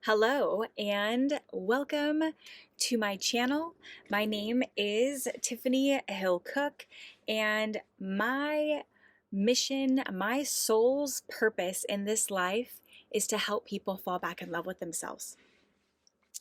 Hello and welcome to my channel. My name is Tiffany Hill Cook, and my mission, my soul's purpose in this life is to help people fall back in love with themselves.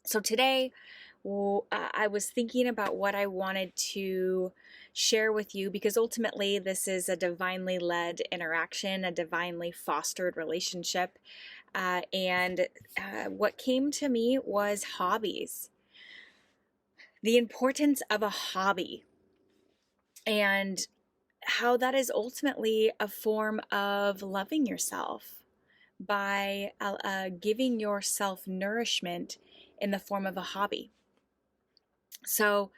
So today, I was thinking about what I wanted to share with you because ultimately this is a divinely led interaction, a divinely fostered relationship. And what came to me was hobbies, the importance of a hobby, and how that is ultimately a form of loving yourself by giving yourself nourishment in the form of a hobby. So,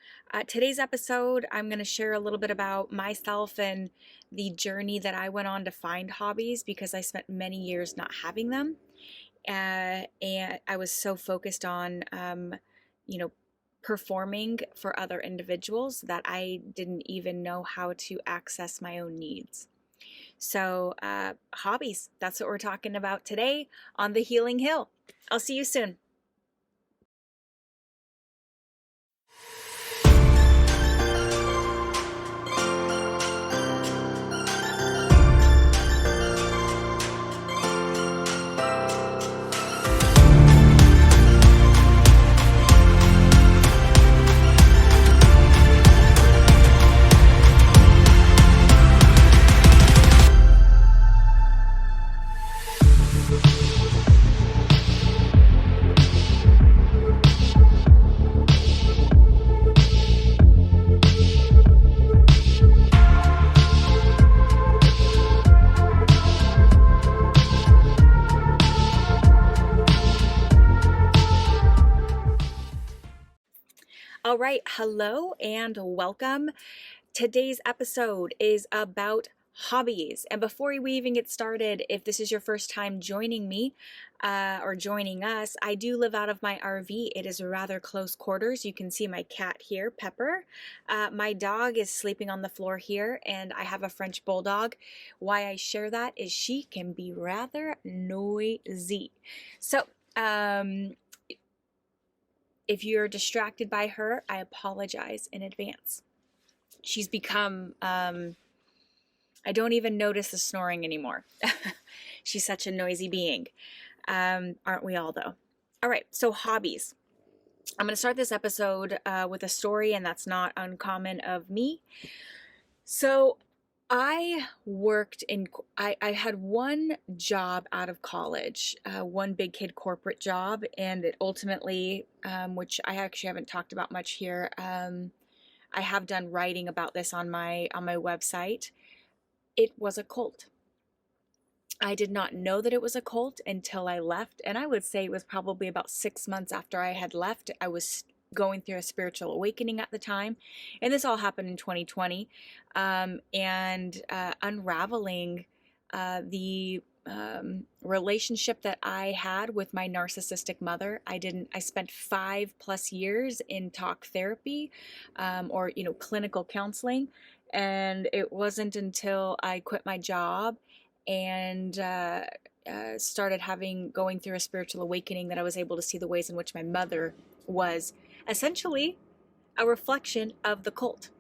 today's episode, I'm going to share a little bit about myself and the journey that I went on to find hobbies because I spent many years not having them. And I was so focused on, you know, performing for other individuals that I didn't even know how to access my own needs. So, hobbies, that's what we're talking about today on the Healing Hill. I'll see you soon. All right, hello and welcome. Today's episode is about hobbies. And before we even get started, if this is your first time joining me or joining us, I do live out of my RV. It is rather close quarters. You can see my cat here, Pepper. My dog is sleeping on the floor here, and I have a French bulldog. Why I share that is she can be rather noisy. So, if you're distracted by her, I apologize in advance. She's become, I don't even notice the snoring anymore. She's such a noisy being. Aren't we all, though? All right, so hobbies. I'm going to start this episode with a story, and that's not uncommon of me. So I had one job out of college, one big kid corporate job, and it ultimately, which I actually haven't talked about much here, I have done writing about this on my website. It was a cult. I did not know that it was a cult until I left, and I would say it was probably about 6 months after I had left. I was going through a spiritual awakening at the time, and this all happened in 2020, and unraveling the relationship that I had with my narcissistic mother. I spent 5+ years in talk therapy, or clinical counseling, and it wasn't until I quit my job and started going through a spiritual awakening that I was able to see the ways in which my mother was essentially a reflection of the cult.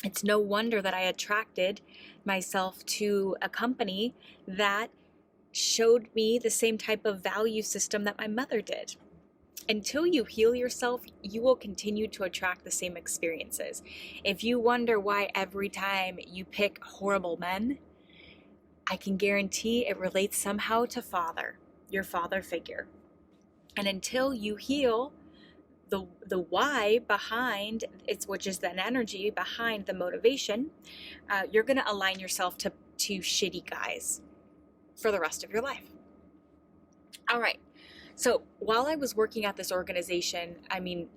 It's no wonder that I attracted myself to a company that showed me the same type of value system that my mother did. Until you heal yourself, you will continue to attract the same experiences. If you wonder why every time you pick horrible men, I can guarantee it relates somehow to your father figure. And until you heal the why behind it, which is the energy behind the motivation, you're going to align yourself to shitty guys for the rest of your life. All right. So while I was working at this organization, I mean,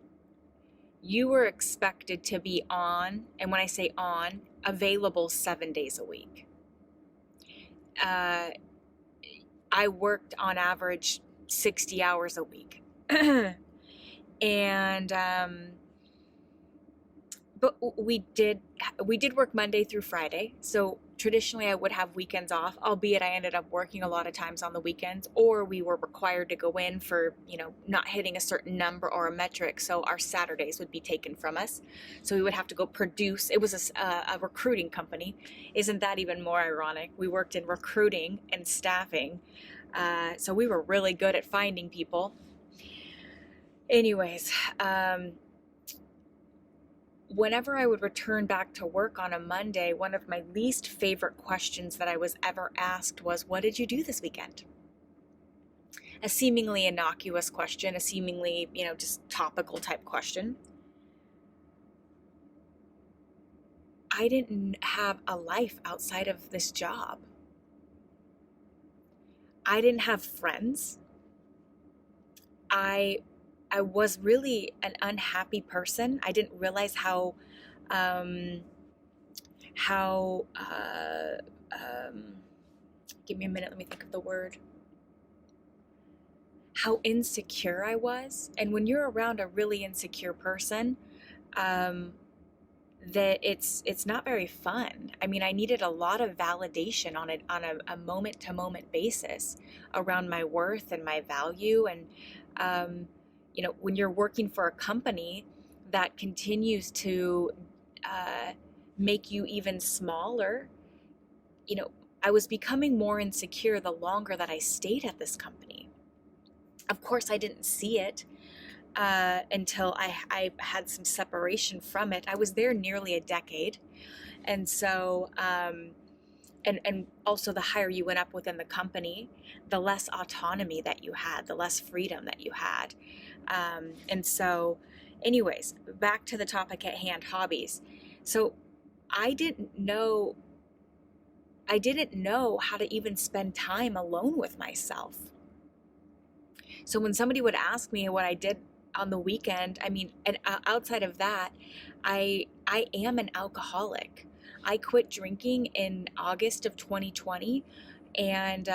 you were expected to be on, and when I say on, available 7 days a week. I worked on average 60 hours a week. And but we did work Monday through Friday. So traditionally I would have weekends off, albeit I ended up working a lot of times on the weekends, or we were required to go in for, not hitting a certain number or a metric. So our Saturdays would be taken from us. So we would have to go produce. It was a recruiting company. Isn't that even more ironic? We worked in recruiting and staffing. So we were really good at finding people. Anyways, whenever I would return back to work on a Monday, one of my least favorite questions that I was ever asked was, "What did you do this weekend?" A seemingly innocuous question, a seemingly, just topical type question. I didn't have a life outside of this job. I didn't have friends. I was really an unhappy person. I didn't realize um, how give me a minute, let me think of the word, how insecure I was. And when you're around a really insecure person, um, that it's not very fun. I mean, I needed a lot of validation on a moment to moment basis around my worth and my value. And when you're working for a company that continues to uh, make you even smaller, I was becoming more insecure the longer that I stayed at this company. Of course, I didn't see it until I had some separation from it. I was there nearly a decade. And so, and also the higher you went up within the company, the less autonomy that you had, the less freedom that you had. And so, anyways, back to the topic at hand, hobbies. So I didn't know I didn't know how to even spend time alone with myself. So when somebody would ask me what I did on the weekend, I mean, and outside of that, I am an alcoholic. I quit drinking in August of 2020, and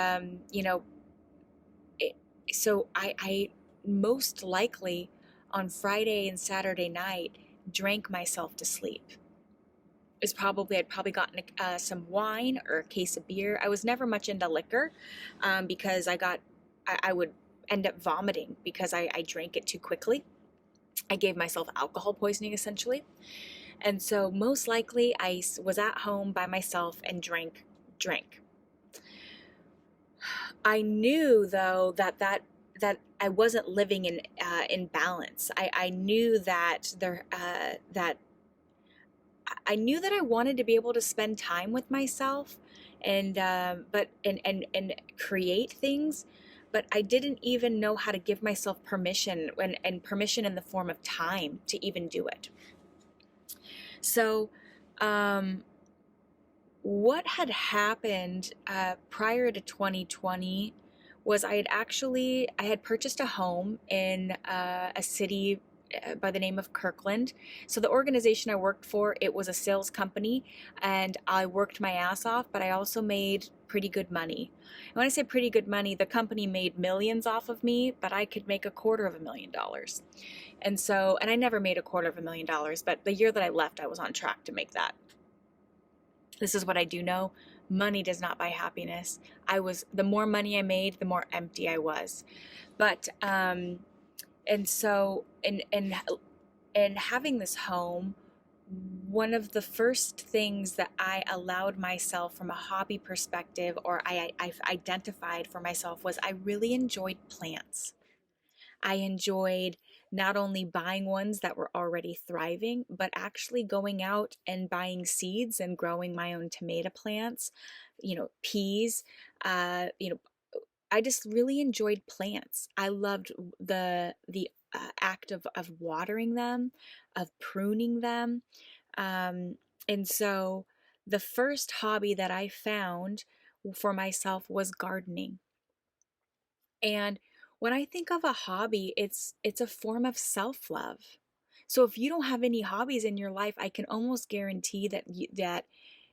it, so I most likely on Friday and Saturday night drank myself to sleep. I'd probably gotten some wine or a case of beer. I was never much into liquor because I would end up vomiting because I drank it too quickly. I gave myself alcohol poisoning essentially. And so most likely I was at home by myself and drank. I knew though that I wasn't living in balance. I knew that I knew that I wanted to be able to spend time with myself and and create things, but I didn't even know how to give myself permission and permission in the form of time to even do it. So, um, what had happened prior to 2020 was I had purchased a home in a city by the name of Kirkland. So the organization I worked for, it was a sales company, and I worked my ass off, but I also made pretty good money. And when I say pretty good money, the company made millions off of me, but I could make $250,000. And I never made $250,000, but the year that I left, I was on track to make that. This is what I do know. Money does not buy happiness. The more money I made, the more empty I was. But, and so, and having this home, one of the first things that I allowed myself from a hobby perspective, or I've identified for myself, was I really enjoyed plants. I enjoyed not only buying ones that were already thriving, but actually going out and buying seeds and growing my own tomato plants, peas. I just really enjoyed plants. I loved the act of watering them, of pruning them, and so the first hobby that I found for myself was gardening. And when I think of a hobby, it's a form of self-love. So if you don't have any hobbies in your life, I can almost guarantee that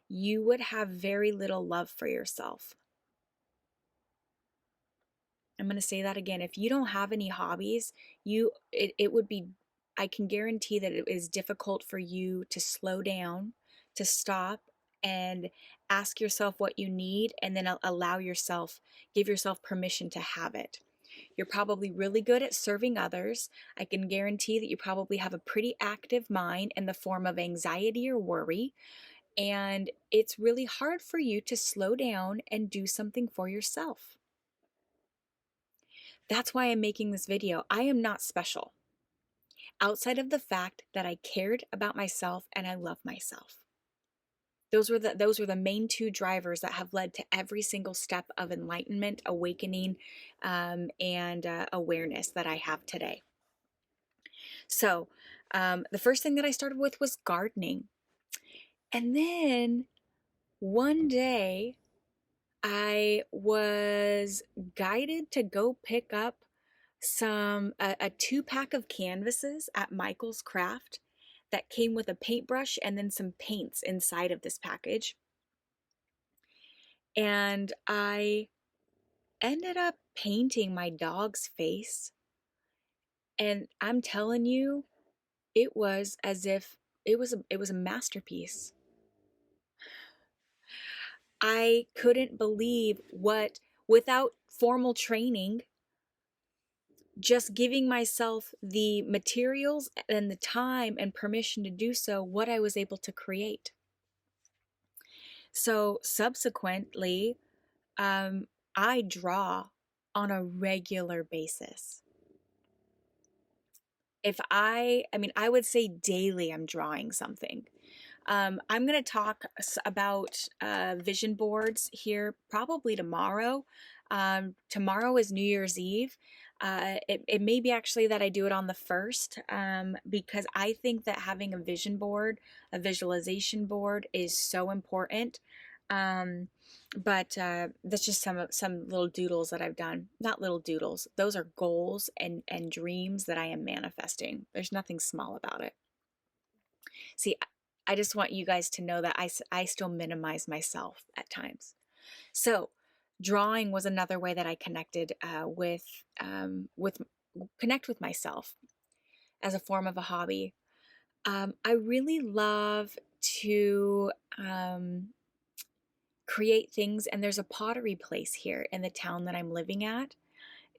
you would have very little love for yourself. I'm going to say that again. If you don't have any hobbies, it would be, I can guarantee that it is difficult for you to slow down, to stop and ask yourself what you need, and then allow yourself, give yourself permission to have it. You're probably really good at serving others. I can guarantee that you probably have a pretty active mind in the form of anxiety or worry. And it's really hard for you to slow down and do something for yourself. That's why I'm making this video. I am not special outside of the fact that I cared about myself and I love myself. Those were the main two drivers that have led to every single step of enlightenment, awakening, and awareness that I have today. So the first thing that I started with was gardening. And then one day I was guided to go pick up a 2-pack of canvases at Michael's Craft that came with a paintbrush and then some paints inside of this package. And I ended up painting my dog's face. And I'm telling you, it was as if it was a masterpiece. I couldn't believe what, without formal training, just giving myself the materials and the time and permission to do so, what I was able to create. So subsequently, I draw on a regular basis. I would say daily I'm drawing something. I'm going to talk about vision boards here probably tomorrow. Tomorrow is New Year's Eve. It may be actually that I do it on the 1st, because I think that having a vision board, a visualization board, is so important. But that's just some little doodles that I've done. Not little doodles. Those are goals and dreams that I am manifesting. There's nothing small about it. See, I just want you guys to know that I still minimize myself at times. So drawing was another way that I connected connect with myself as a form of a hobby. I really love to create things, and there's a pottery place here in the town that I'm living at.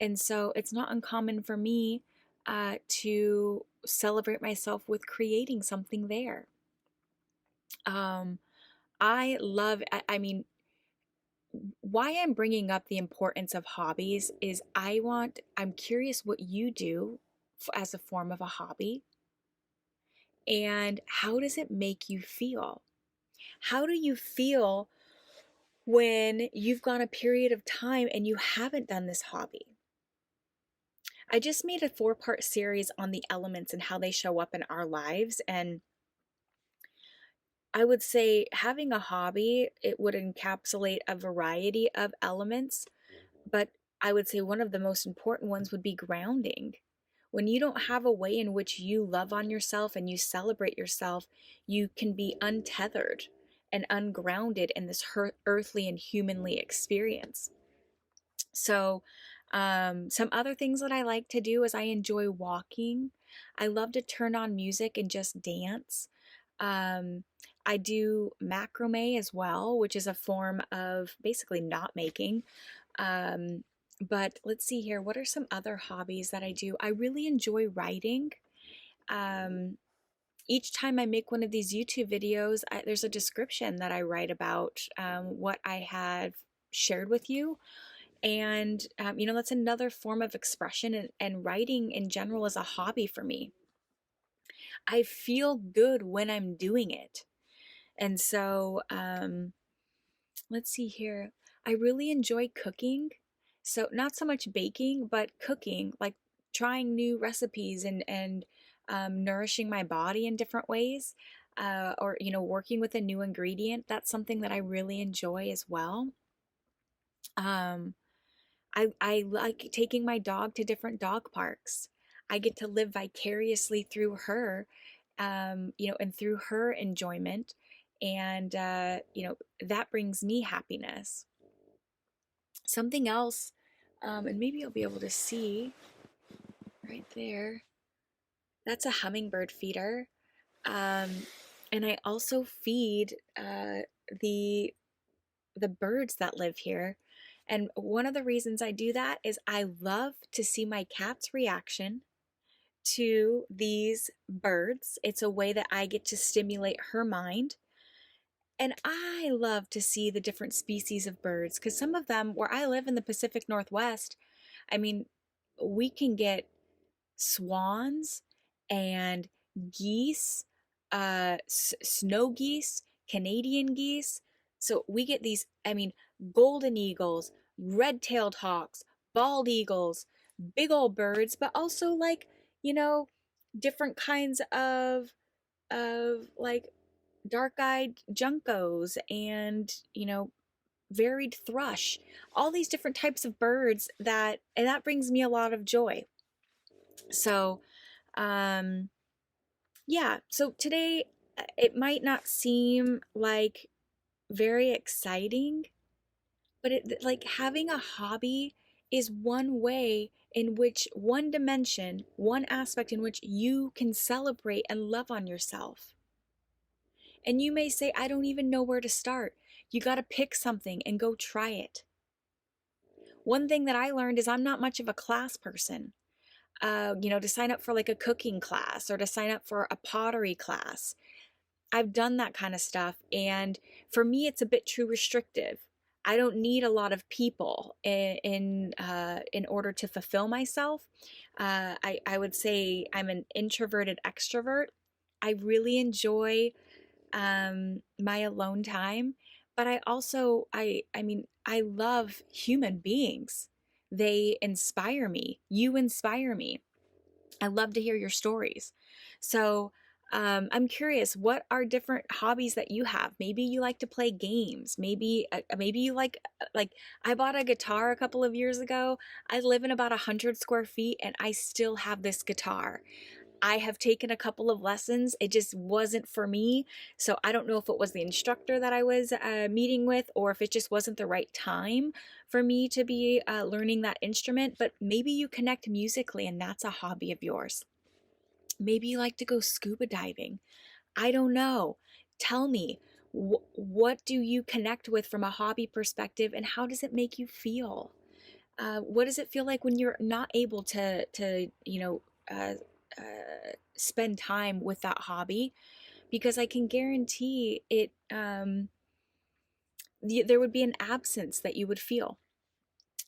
And so it's not uncommon for me to celebrate myself with creating something there. I love, I mean, why I'm bringing up the importance of hobbies is I'm curious what you do as a form of a hobby, and how does it make you feel? How do you feel when you've gone a period of time and you haven't done this hobby? I just made a 4-part series on the elements and how they show up in our lives, and I would say having a hobby, it would encapsulate a variety of elements, but I would say one of the most important ones would be grounding. When you don't have a way in which you love on yourself and you celebrate yourself, you can be untethered and ungrounded in this earthly and humanly experience. So, some other things that I like to do is I enjoy walking. I love to turn on music and just dance. Um, I do macrame as well, which is a form of basically knot making. But let's see here. What are some other hobbies that I do? I really enjoy writing. Um, each time I make one of these YouTube videos, there's a description that I write about what I have shared with you. And, that's another form of expression, and writing in general is a hobby for me. I feel good when I'm doing it. And so, let's see here. I really enjoy cooking. So not so much baking, but cooking, like trying new recipes and nourishing my body in different ways, or working with a new ingredient. That's something that I really enjoy as well. Um, I like taking my dog to different dog parks. I get to live vicariously through her, and through her enjoyment. And, that brings me happiness. Something else, and maybe you'll be able to see right there, that's a hummingbird feeder. And I also feed the the birds that live here. And one of the reasons I do that is I love to see my cat's reaction to these birds. It's a way that I get to stimulate her mind. And I love to see the different species of birds because some of them, where I live in the Pacific Northwest, I mean, we can get swans and geese, snow geese, Canadian geese. So we get these, I mean, golden eagles, red-tailed hawks, bald eagles, big old birds, but also like, you know, different kinds of like dark-eyed juncos and, varied thrush, all these different types of birds and that brings me a lot of joy. So, um, yeah, so today it might not seem like very exciting, but like having a hobby is one way in which one dimension, one aspect in which you can celebrate and love on yourself. And you may say, I don't even know where to start. You got to pick something and go try it. One thing that I learned is I'm not much of a class person. To sign up for like a cooking class or to sign up for a pottery class. I've done that kind of stuff. And for me, it's a bit too restrictive. I don't need a lot of people in order to fulfill myself. I would say I'm an introverted extrovert. I really enjoy my alone time, but I love human beings. They inspire me. You inspire me. I love to hear your stories. So I'm curious, what are different hobbies that you have? Maybe you like to play games. Maybe you like I bought a guitar a couple of years ago. I live in about 100 square feet and I still have this guitar. I have taken a couple of lessons. It just wasn't for me. So I don't know if it was the instructor that I was meeting with or if it just wasn't the right time for me to be learning that instrument. But maybe you connect musically and that's a hobby of yours. Maybe you like to go scuba diving. I don't know. Tell me, what do you connect with from a hobby perspective and how does it make you feel? What does it feel like when you're not able spend time with that hobby? Because I can guarantee it, there would be an absence that you would feel.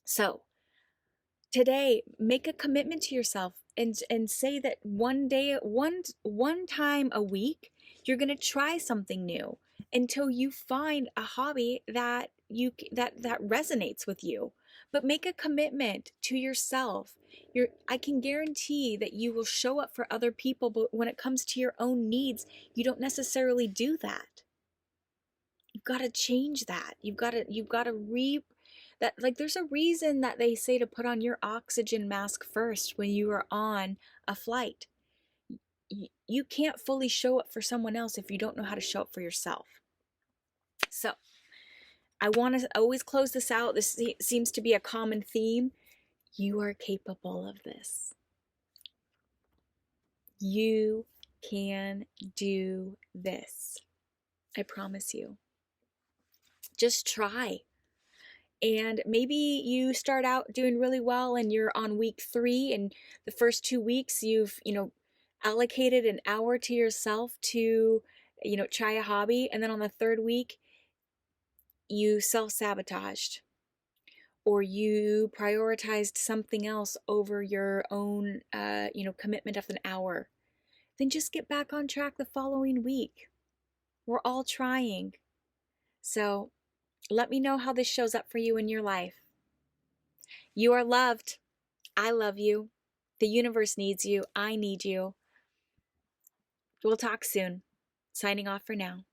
So today, make a commitment to yourself and say that one time a week, you're going to try something new until you find a hobby that resonates with you. But make a commitment to yourself. I can guarantee that you will show up for other people, but when it comes to your own needs, you don't necessarily do that. You've got to change that. You've got to that, like, there's a reason that they say to put on your oxygen mask first when you are on a flight. You can't fully show up for someone else if you don't know how to show up for yourself. So I want to always close this out. This seems to be a common theme. You are capable of this. You can do this. I promise you. Just try. And maybe you start out doing really well and you're on week 3 and the first 2 weeks you've, allocated an hour to yourself to, try a hobby. And then on the 3rd week, you self-sabotaged or you prioritized something else over your own, commitment of an hour. Then just get back on track the following week. We're all trying. So let me know how this shows up for you in your life. You are loved. I love you. The universe needs you. I need you. We'll talk soon. Signing off for now.